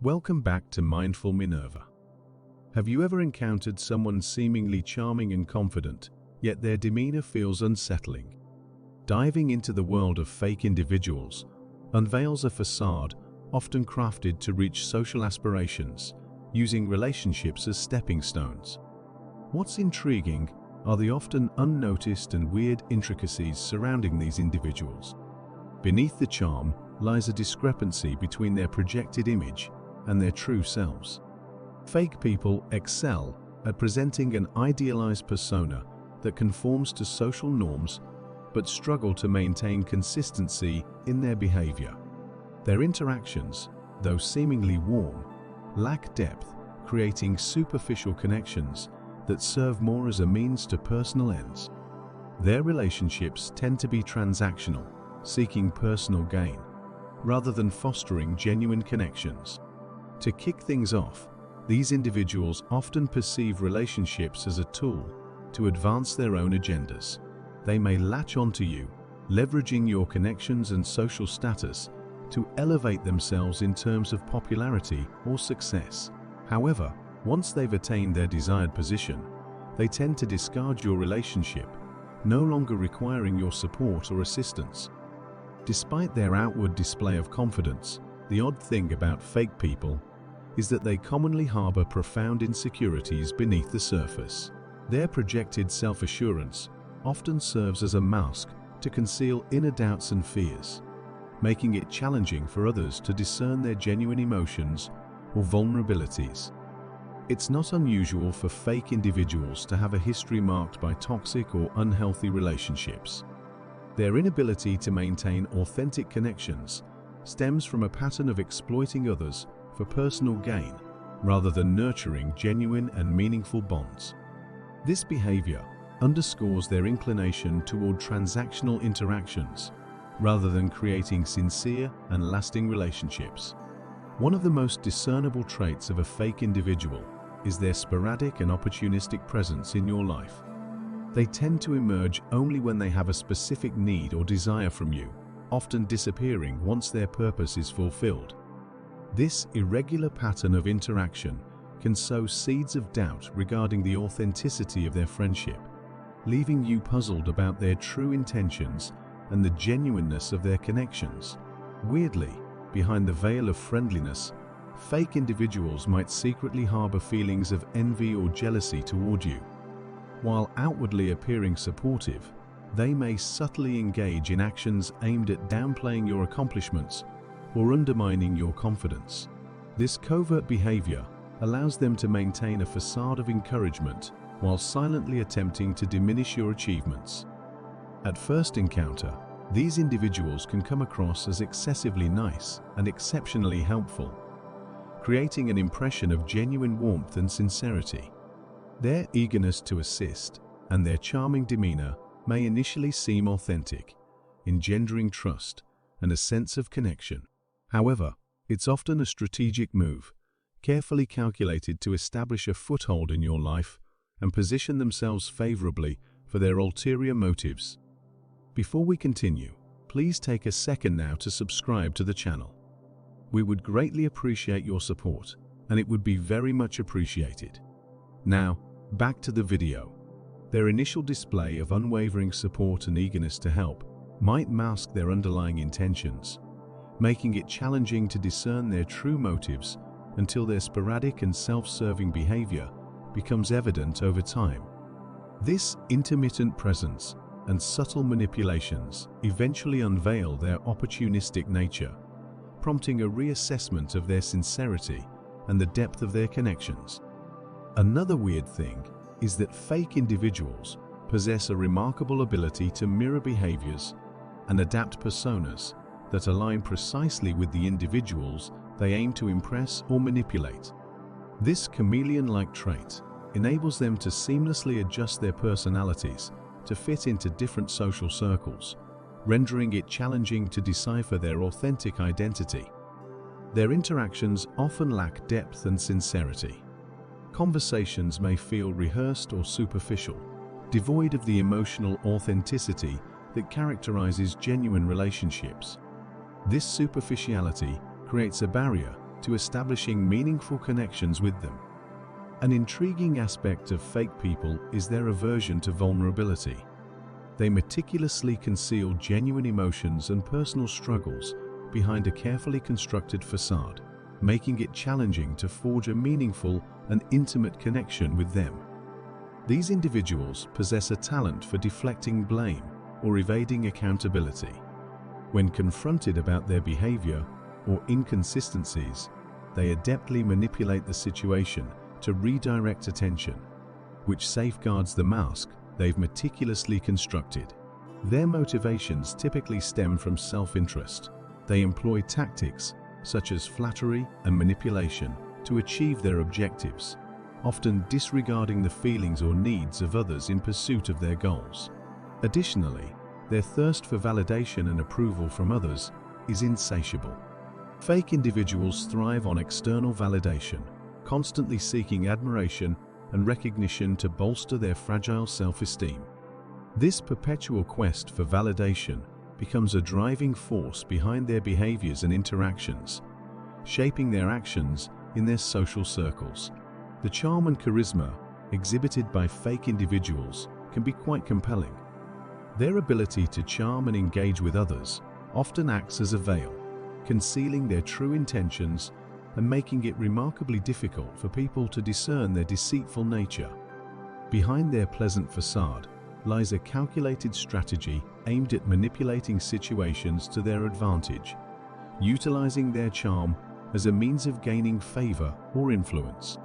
Welcome back to Mindful Minerva. Have you ever encountered someone seemingly charming and confident, yet their demeanor feels unsettling? Diving into the world of fake individuals unveils a facade often crafted to reach social aspirations, using relationships as stepping stones. What's intriguing are the often unnoticed and weird intricacies surrounding these individuals. Beneath the charm lies a discrepancy between their projected image and their true selves. Fake people excel at presenting an idealized persona that conforms to social norms but struggle to maintain consistency in their behavior. Their interactions, though seemingly warm, lack depth, creating superficial connections that serve more as a means to personal ends. Their relationships tend to be transactional, seeking personal gain, rather than fostering genuine connections. To kick things off, these individuals often perceive relationships as a tool to advance their own agendas. They may latch onto you, leveraging your connections and social status to elevate themselves in terms of popularity or success. However, once they've attained their desired position, they tend to discard your relationship, no longer requiring your support or assistance. Despite their outward display of confidence, the odd thing about fake people is that they commonly harbor profound insecurities beneath the surface. Their projected self-assurance often serves as a mask to conceal inner doubts and fears, making it challenging for others to discern their genuine emotions or vulnerabilities. It's not unusual for fake individuals to have a history marked by toxic or unhealthy relationships. Their inability to maintain authentic connections stems from a pattern of exploiting others for personal gain rather than nurturing genuine and meaningful bonds. This behavior underscores their inclination toward transactional interactions rather than creating sincere and lasting relationships. One of the most discernible traits of a fake individual is their sporadic and opportunistic presence in your life. They tend to emerge only when they have a specific need or desire from you, often disappearing once their purpose is fulfilled. This irregular pattern of interaction can sow seeds of doubt regarding the authenticity of their friendship, leaving you puzzled about their true intentions and the genuineness of their connections. Weirdly, behind the veil of friendliness, fake individuals might secretly harbor feelings of envy or jealousy toward you. While outwardly appearing supportive, they may subtly engage in actions aimed at downplaying your accomplishments or undermining your confidence. This covert behavior allows them to maintain a facade of encouragement while silently attempting to diminish your achievements. At first encounter, these individuals can come across as excessively nice and exceptionally helpful, creating an impression of genuine warmth and sincerity. Their eagerness to assist and their charming demeanor may initially seem authentic, engendering trust and a sense of connection. However, it's often a strategic move, carefully calculated to establish a foothold in your life and position themselves favorably for their ulterior motives. Before we continue, please take a second now to subscribe to the channel. We would greatly appreciate your support, and it would be very much appreciated. Now, back to the video. Their initial display of unwavering support and eagerness to help might mask their underlying intentions, making it challenging to discern their true motives until their sporadic and self-serving behavior becomes evident over time. This intermittent presence and subtle manipulations eventually unveil their opportunistic nature, prompting a reassessment of their sincerity and the depth of their connections. Another weird thing is that fake individuals possess a remarkable ability to mirror behaviors and adapt personas that align precisely with the individuals they aim to impress or manipulate. This chameleon-like trait enables them to seamlessly adjust their personalities to fit into different social circles, rendering it challenging to decipher their authentic identity. Their interactions often lack depth and sincerity. Conversations may feel rehearsed or superficial, devoid of the emotional authenticity that characterizes genuine relationships. This superficiality creates a barrier to establishing meaningful connections with them. An intriguing aspect of fake people is their aversion to vulnerability. They meticulously conceal genuine emotions and personal struggles behind a carefully constructed facade, making it challenging to forge a meaningful and intimate connection with them. These individuals possess a talent for deflecting blame or evading accountability. When confronted about their behavior or inconsistencies, they adeptly manipulate the situation to redirect attention, which safeguards the mask they've meticulously constructed. Their motivations typically stem from self-interest. They employ tactics such as flattery and manipulation to achieve their objectives, often disregarding the feelings or needs of others in pursuit of their goals. Additionally, their thirst for validation and approval from others is insatiable. Fake individuals thrive on external validation, constantly seeking admiration and recognition to bolster their fragile self-esteem. This perpetual quest for validation becomes a driving force behind their behaviors and interactions, shaping their actions in their social circles. The charm and charisma exhibited by fake individuals can be quite compelling. Their ability to charm and engage with others often acts as a veil, concealing their true intentions and making it remarkably difficult for people to discern their deceitful nature. Behind their pleasant facade lies a calculated strategy aimed at manipulating situations to their advantage, utilizing their charm as a means of gaining favor or influence.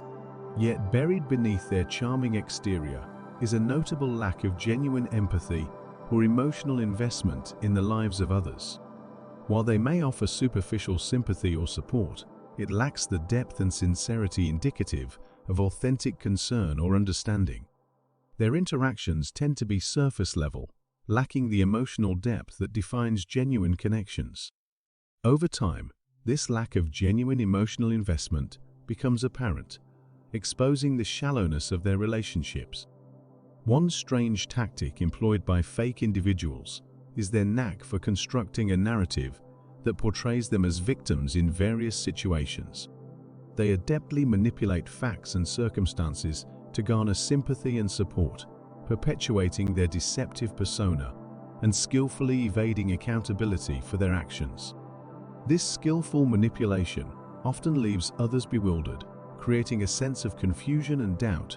Yet buried beneath their charming exterior is a notable lack of genuine empathy or emotional investment in the lives of others. While they may offer superficial sympathy or support, it lacks the depth and sincerity indicative of authentic concern or understanding. Their interactions tend to be surface level, lacking the emotional depth that defines genuine connections. Over time, this lack of genuine emotional investment becomes apparent, exposing the shallowness of their relationships. One strange tactic employed by fake individuals is their knack for constructing a narrative that portrays them as victims in various situations. They adeptly manipulate facts and circumstances to garner sympathy and support, perpetuating their deceptive persona and skillfully evading accountability for their actions. This skillful manipulation often leaves others bewildered, creating a sense of confusion and doubt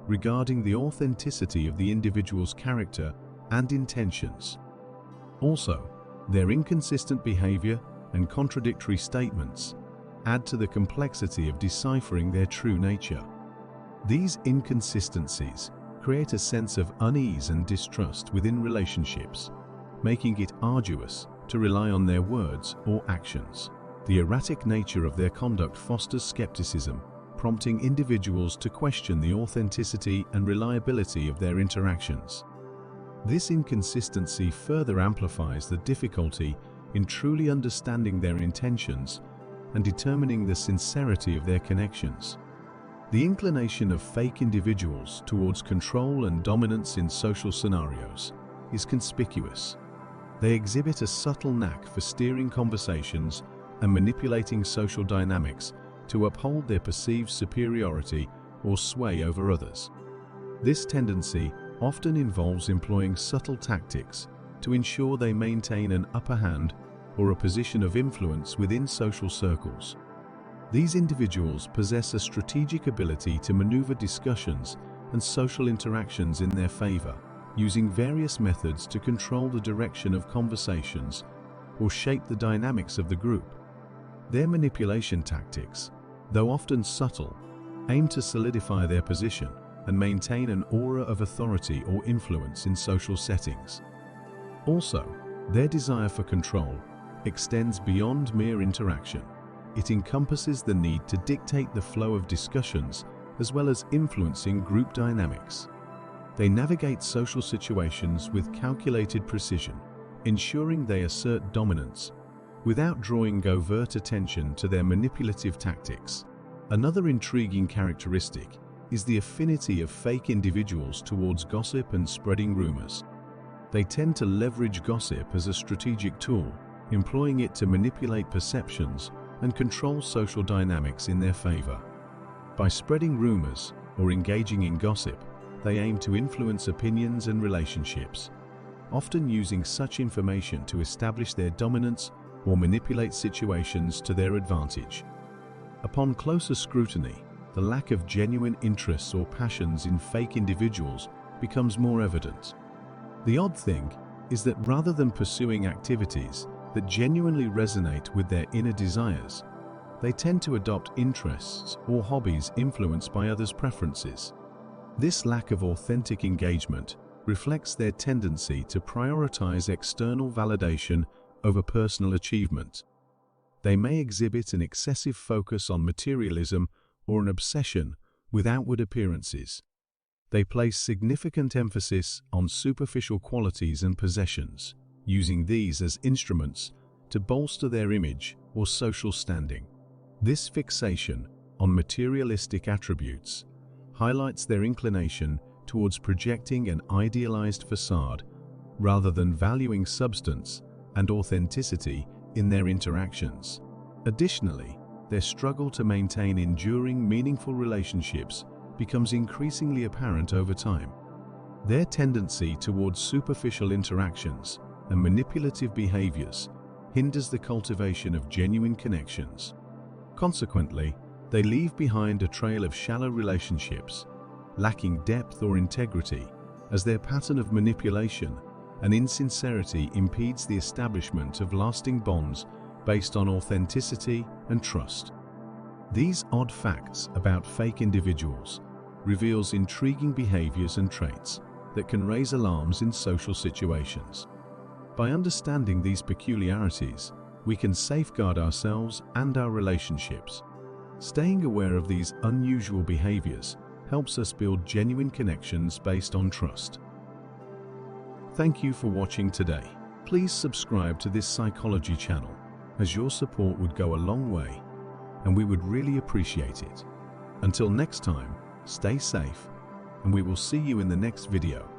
regarding the authenticity of the individual's character and intentions. Also, their inconsistent behavior and contradictory statements add to the complexity of deciphering their true nature. These inconsistencies create a sense of unease and distrust within relationships, making it arduous to rely on their words or actions. The erratic nature of their conduct fosters skepticism, prompting individuals to question the authenticity and reliability of their interactions. This inconsistency further amplifies the difficulty in truly understanding their intentions and determining the sincerity of their connections. The inclination of fake individuals towards control and dominance in social scenarios is conspicuous. They exhibit a subtle knack for steering conversations and manipulating social dynamics to uphold their perceived superiority or sway over others. This tendency often involves employing subtle tactics to ensure they maintain an upper hand or a position of influence within social circles. These individuals possess a strategic ability to maneuver discussions and social interactions in their favor, using various methods to control the direction of conversations or shape the dynamics of the group. Their manipulation tactics, though often subtle, aim to solidify their position and maintain an aura of authority or influence in social settings. Also, their desire for control extends beyond mere interaction. It encompasses the need to dictate the flow of discussions as well as influencing group dynamics. They navigate social situations with calculated precision, ensuring they assert dominance without drawing overt attention to their manipulative tactics. Another intriguing characteristic is the affinity of fake individuals towards gossip and spreading rumors. They tend to leverage gossip as a strategic tool, employing it to manipulate perceptions and control social dynamics in their favor. By spreading rumors or engaging in gossip, they aim to influence opinions and relationships, often using such information to establish their dominance or manipulate situations to their advantage. Upon closer scrutiny, the lack of genuine interests or passions in fake individuals becomes more evident. The odd thing is that rather than pursuing activities that genuinely resonate with their inner desires, they tend to adopt interests or hobbies influenced by others' preferences. This lack of authentic engagement reflects their tendency to prioritize external validation over personal achievement. They may exhibit an excessive focus on materialism or an obsession with outward appearances. They place significant emphasis on superficial qualities and possessions, using these as instruments to bolster their image or social standing. This fixation on materialistic attributes highlights their inclination towards projecting an idealized facade rather than valuing substance and authenticity in their interactions. Additionally, their struggle to maintain enduring, meaningful relationships becomes increasingly apparent over time. Their tendency towards superficial interactions and manipulative behaviors hinders the cultivation of genuine connections. Consequently, they leave behind a trail of shallow relationships, lacking depth or integrity, as their pattern of manipulation and insincerity impedes the establishment of lasting bonds based on authenticity and trust. These odd facts about fake individuals reveals intriguing behaviors and traits that can raise alarms in social situations. By understanding these peculiarities, we can safeguard ourselves and our relationships. Staying aware of these unusual behaviors helps us build genuine connections based on trust. Thank you for watching today. Please subscribe to this psychology channel, as your support would go a long way, and we would really appreciate it. Until next time, stay safe, and we will see you in the next video.